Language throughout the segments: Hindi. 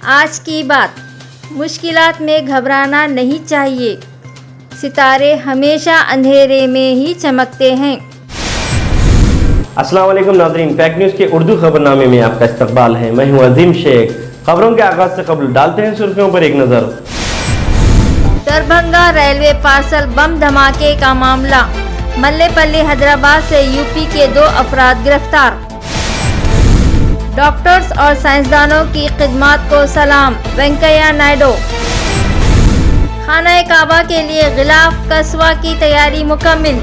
आज की बात, मुश्किलात में घबराना नहीं चाहिए, सितारे हमेशा अंधेरे में ही चमकते हैं। अस्सलाम वालेकुम नाज़रीन, पैक न्यूज़ के उर्दू खबरनामे में आपका इस्तकबाल है। मैं हूं अजीम शेख। खबरों के आगाज से कबल डालते हैं सुर्खियों पर एक नज़र। दरभंगा रेलवे पार्सल बम धमाके का मामला, मल्लेपल्ली हैदराबाद से यूपी के 2 अफराद गिरफ्तार। डॉक्टर्स और साइंसदानों की खिदमत को सलाम, वेंकैया नायडू। खाना काबा के लिए गिलाफ कस्वा की तैयारी मुकम्मिल।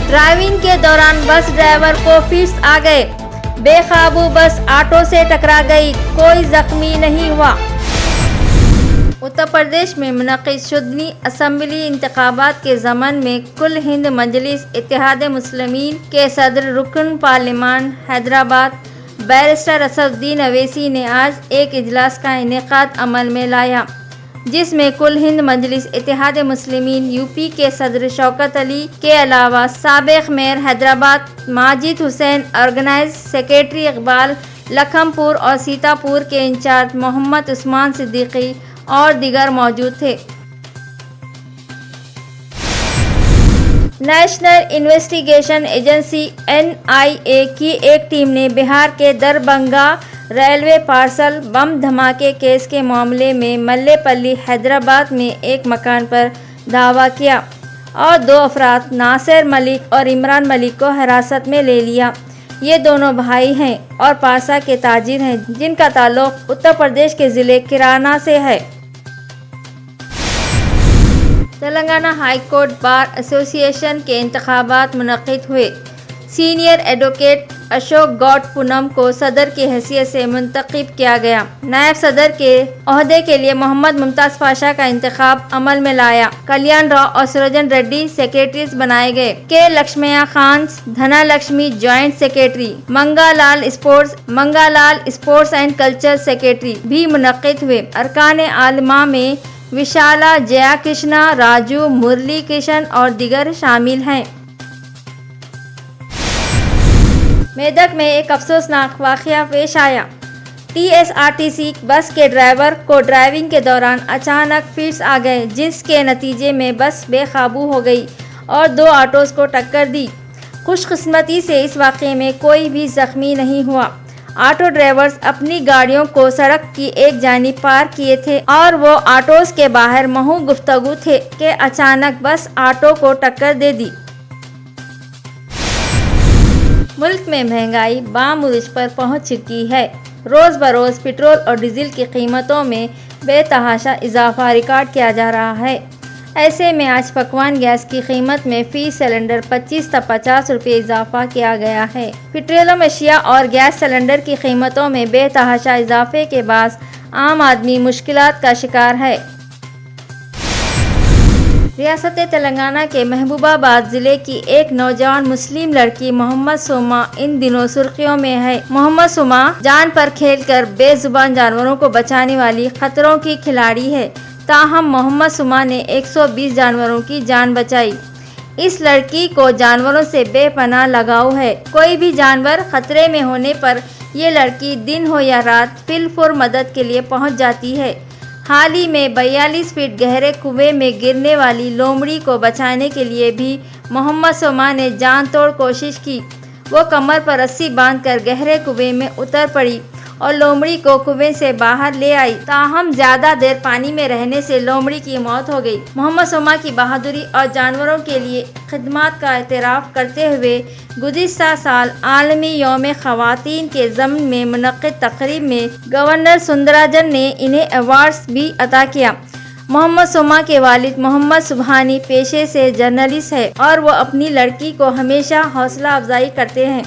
ड्राइविंग के दौरान बस ड्राइवर को फिट्स आ गए, बेकाबू बस ऑटो से टकरा गई, कोई जख्मी नहीं हुआ। उत्तर प्रदेश में मुनक़िद शुदनी असम्बली इंतखाबात के ज़मन में कुल हिंद मजलिस इत्तेहाद मुस्लिमीन के सदर रुकन पार्लिमान हैदराबाद बैरिस्टर असदुद्दीन अवैसी ने आज एक इजलास का इनेकाद अमल में लाया, जिसमें कुल हिंद मजलिस इत्तेहाद मुस्लिमीन यूपी के सदर शौकत अली के अलावा साबिक़ mayor Hyderabad Majid Hussain, organise secretary Iqbal, Lakhimpur और सीतापुर के इंचार्ज मोहम्मद उस्मान सिद्दीकी और दीगर मौजूद थे। नेशनल इन्वेस्टिगेशन एजेंसी NIA की एक टीम ने बिहार के दरभंगा रेलवे पार्सल बम धमाके केस के मामले में मल्लेपल्ली हैदराबाद में एक मकान पर धावा किया और 2 अफराद नासिर मलिक और इमरान मलिक को हिरासत में ले लिया। ये दोनों भाई हैं और पासा के ताजिर हैं, जिनका ताल्लुक उत्तर प्रदेश के ज़िले किराना से है। Telangana high court bar association के इंतखाबात मुनक़िद हुए। सीनियर एडवोकेट अशोक गौड पूनम को सदर की हैसियत से मुंतखब किया गया। नायब सदर के ओहदे के लिए मोहम्मद मुमताज़ पाशा का इंतखाब अमल में लाया। कल्याण राव और सुरजन रेड्डी सेक्रेटरीज बनाए गए। K Lakshmaiah Khan Dhanalakshmi joint secretary, Mangalal sports and culture secretary भी मुनक़िद हुए। अरकान आलमा में विशाला, जया कृष्णा, राजू, मुरली कृष्ण और दीगर शामिल हैं। मेदक में एक अफसोसनाक वाक़या पेश आया। TSRTC बस के ड्राइवर को ड्राइविंग के दौरान अचानक फिट्स आ गए, जिसके नतीजे में बस बेकाबू हो गई और 2 ऑटोज़ को टक्कर दी। खुशकिस्मती से इस वाक़े में कोई भी ज़ख्मी नहीं हुआ। ऑटो ड्राइवर्स अपनी गाड़ियों को सड़क की एक जानिब पार किए थे और वो ऑटोज़ के बाहर महू गुफ्तगू थे कि अचानक बस ऑटो को टक्कर दे दी। मुल्क में महंगाई बामुर्ज पर पहुंच चुकी है। रोज़ बरोज़ पेट्रोल और डीजल की कीमतों में बेतहाशा इजाफा रिकॉर्ड किया जा रहा है। ऐसे में आज पकवान गैस की कीमत में फ़ी सिलेंडर 25 से 50 रुपये इजाफा किया गया है। पेट्रोलियम अशिया और गैस सिलेंडर की कीमतों में बेतहाशा इजाफे के बाद आम आदमी मुश्किलात का शिकार है। रियासत तेलंगाना के महबूबाबाद ज़िले की एक नौजवान मुस्लिम लड़की मोहम्मद सुमा इन दिनों सुर्खियों में है। मोहम्मद सुमा जान पर खेलकर बेजुबान जानवरों को बचाने वाली खतरों की खिलाड़ी है। ताहम मोहम्मद सुमा ने 120 जानवरों की जान बचाई। इस लड़की को जानवरों से बेपनाह लगाव है। कोई भी जानवर खतरे में होने पर ये लड़की दिन हो या रात फिलफुर मदद के लिए पहुंच जाती है। हाल ही में 42 फीट गहरे कुएं में गिरने वाली लोमड़ी को बचाने के लिए भी मोहम्मद सुमा ने जान तोड़ कोशिश की। वो कमर पर रस्सी बांधकर गहरे कुएं में उतर पड़ी और लोमड़ी को कुएं से बाहर ले आई। ताहम ज़्यादा देर पानी में रहने से लोमड़ी की मौत हो गई। मोहम्मद सुमा की बहादुरी और जानवरों के लिए खिदमत का एतराफ़ करते हुए गुज़िश्ता साल आलमी यौम ख़वातीन के ज़मन में मुनक़्क़िद तक़रीब में गवर्नर सुंदराजन ने इन्हें अवार्ड्स भी अता किया। मोहम्मद सुमा के वालिद मोहम्मद सुबहानी पेशे से जर्नलिस्ट है और वो अपनी लड़की को हमेशा हौसला अफजाई करते हैं।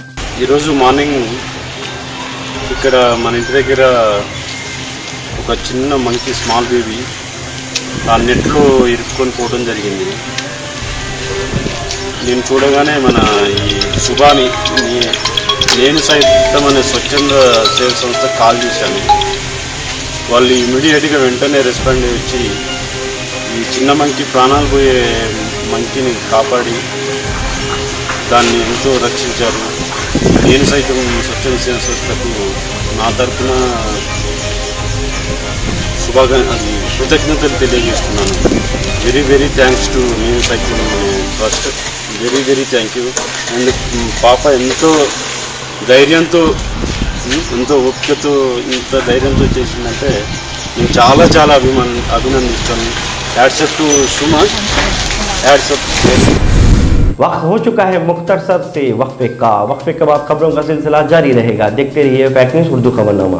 ఇక్కడ మన ఇంటి దగ్గర ఒక చిన్న మంకీ స్మాల్ బేబీ ఆ నెట్లో ఇరుక్కొని పోవడం జరిగింది. నేను చూడగానే మన ఈ సుబాని నేను సైతం అనే స్వచ్ఛంద సేవ సంస్థ కాల్ చేశాను. వాళ్ళు ఇమీడియట్గా వెంటనే రెస్పాండ్ వచ్చి ఈ చిన్న మంకీ ప్రాణాలు పోయే మంకీని కాపాడి దాన్ని ఎంతో రక్షించారు. నేను సైతం స్వచ్ఛంద సేవ సంస్థకు నా తరఫున అది కృతజ్ఞతలు తెలియజేస్తున్నాను. వెరీ థ్యాంక్స్ టు నేను cycle trust. Very thank you. And పాప ఎంతో ధైర్యంతో ఎంతో ఓపికతో ఇంత ధైర్యంతో చేసిందంటే నేను చాలా అభినందిస్తాను. Hats off to Suma, hats off. वक्त हो चुका है मुख्तसर से वक्फे का। वक्फे के बाद खबरों का सिलसिला जारी रहेगा। देखते रहिए फैक्ट न्यूज़ उर्दू खबरनामा।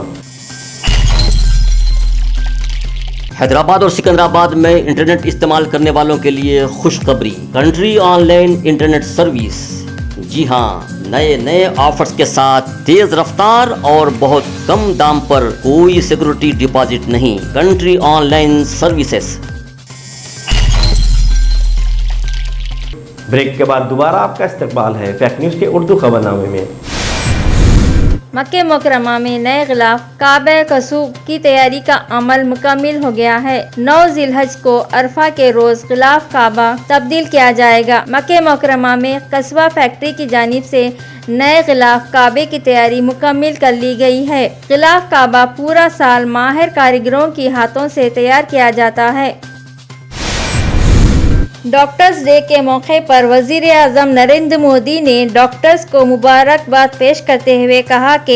हैदराबाद और सिकंदराबाद में इंटरनेट इस्तेमाल करने वालों के लिए खुशखबरी, कंट्री ऑनलाइन इंटरनेट सर्विस। जी हाँ, नए ऑफर्स के साथ तेज रफ्तार और बहुत कम दाम पर कोई सिक्योरिटी डिपॉजिट नहीं। Country online services. ब्रेक के बाद दोबारा आपका इस्तकबाल है फैक्ट न्यूज़ के उर्दू खबरनामे में। मक्के मुकरमा में नए गिलाफ काबा कसूब की तैयारी का अमल मुकम्मल हो गया है। 9 जिलहज को अरफा के रोज गिलाफ काबा तब्दील किया जाएगा। मक्के मुकरमा में कस्बा फैक्ट्री की जानिब से नए गिलाफ काबे की तैयारी मुकम्मल कर ली गई है। गिलाफ काबा पूरा साल माहिर कारीगरों के हाथों से तैयार किया जाता है। डॉक्टर्स डे के मौके पर वजीर आज़म नरेंद्र मोदी ने डॉक्टर्स को मुबारकबाद पेश करते हुए कहा कि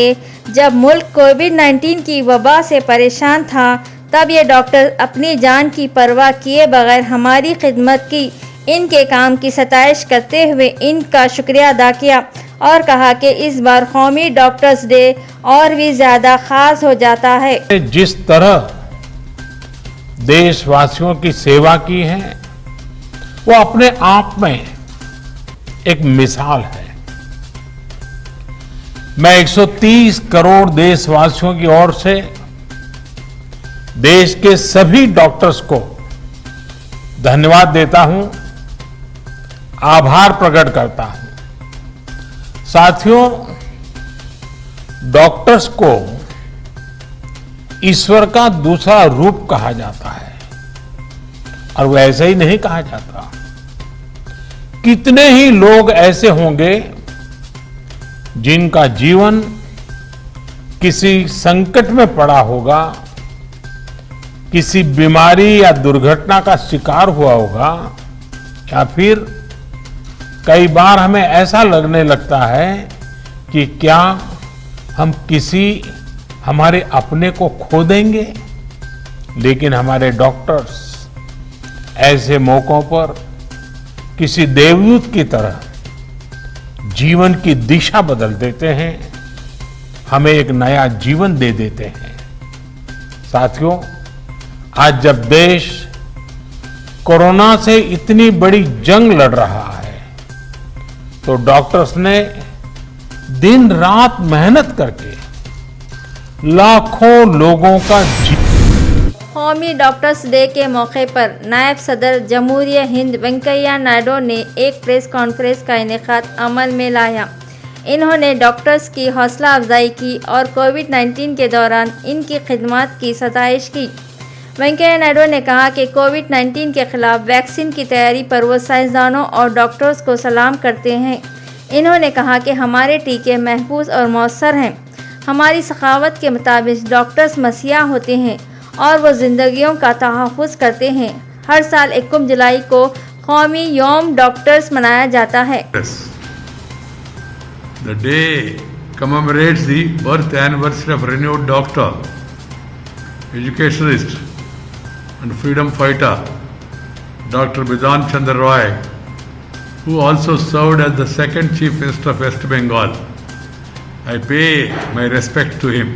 जब मुल्क कोविड-19 की वबा से परेशान था तब ये डॉक्टर अपनी जान की परवाह किए बगैर हमारी खिदमत की। इनके काम की सताइश करते हुए इनका शुक्रिया अदा किया और कहा कि इस बार कौमी डॉक्टर्स डे और भी ज़्यादा ख़ास हो जाता है। जिस तरह देशवासियों की सेवा की है वो अपने आप में एक मिसाल है। मैं 130 करोड़ देशवासियों की ओर से देश के सभी डॉक्टर्स को धन्यवाद देता हूं, आभार प्रकट करता हूं। साथियों, डॉक्टर्स को ईश्वर का दूसरा रूप कहा जाता है और वो ऐसे ही नहीं कहा जाता। कितने ही लोग ऐसे होंगे जिनका जीवन किसी संकट में पड़ा होगा, किसी बीमारी या दुर्घटना का शिकार हुआ होगा, या फिर कई बार हमें ऐसा लगने लगता है कि क्या हम किसी हमारे अपने को खो देंगे। लेकिन हमारे डॉक्टर्स ऐसे मौकों पर किसी देवदूत की तरह जीवन की दिशा बदल देते हैं, हमें एक नया जीवन दे देते हैं। साथियों, आज जब देश कोरोना से इतनी बड़ी जंग लड़ रहा है तो डॉक्टर्स ने दिन रात मेहनत करके लाखों लोगों का कौमी डॉक्टर्स डे के मौके पर नायब सदर जमहूरिया हिंद वेंकैया नायडू ने एक प्रेस कॉन्फ्रेंस का इनेकाद अमल में लाया। इन्होंने डॉक्टर्स की हौसला अफजाई की और कोविड-19 के दौरान इनकी खिदमत की सताइश की। वेंकैया नायडू ने कहा कि कोविड-19 के खिलाफ वैक्सीन की तैयारी पर वो साइंसदानों और डॉक्टर्स को सलाम करते हैं। इन्होंने कहा कि हमारे टीके महफूज और मौसर हैं। हमारी सखावत के मुताबिक डॉक्टर्स मसीहा होते हैं और वो जिंदगियों का तहफ़्फ़ुज़ करते हैं। हर साल 21 जुलाई को कौमी यौम डॉक्टर्स मनाया जाता है। The day commemorates the birth anniversary of renowned doctor, educationist and freedom fighter Dr. Bidhan Chandra Roy, who also served as the second Chief Minister of West Bengal. I pay my respect to him.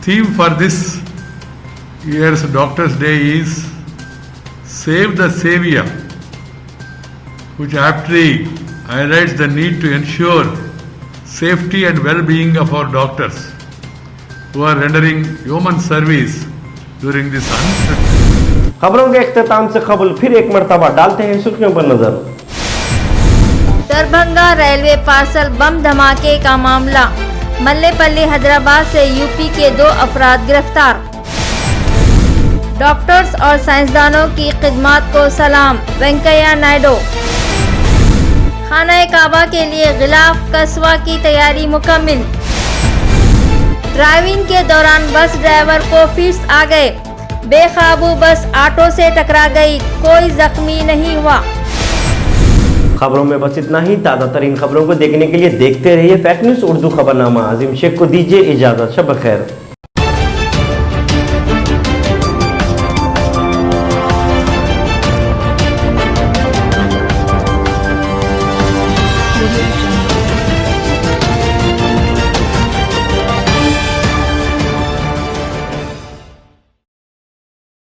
Theme for this year's Doctors' Day is Save the Savior, which aptly highlights the need to ensure safety and well-being of our doctors who are rendering human service during this unprecedented। खबरों के इख्तिताम से कबल फिर एक मरतबा डालते हैं सुर्खियों पर नजर। दरभंगा रेलवे पार्सल बम धमाके का मामला, मल्लेपल्ली हैदराबाद से यूपी के 2 अफराद गिरफ्तार। डॉक्टर्स और साइंसदानों की खिदमत को सलाम, वेंकैया नायडू। खाना काबा के लिए गिलाफ कस्बा की तैयारी मुकम्मल। ड्राइविंग के दौरान बस ड्राइवर को फिट्स आ गए, बेकाबू बस ऑटो से टकरा गई, कोई जख्मी नहीं हुआ। खबरों में बस इतना ही। ताज़ा तरीन खबरों को देखने के लिए देखते रहिए फैक्ट न्यूज़ उर्दू खबरनामा। अजीम शेख को दीजिए इजाज़त। शब खैर।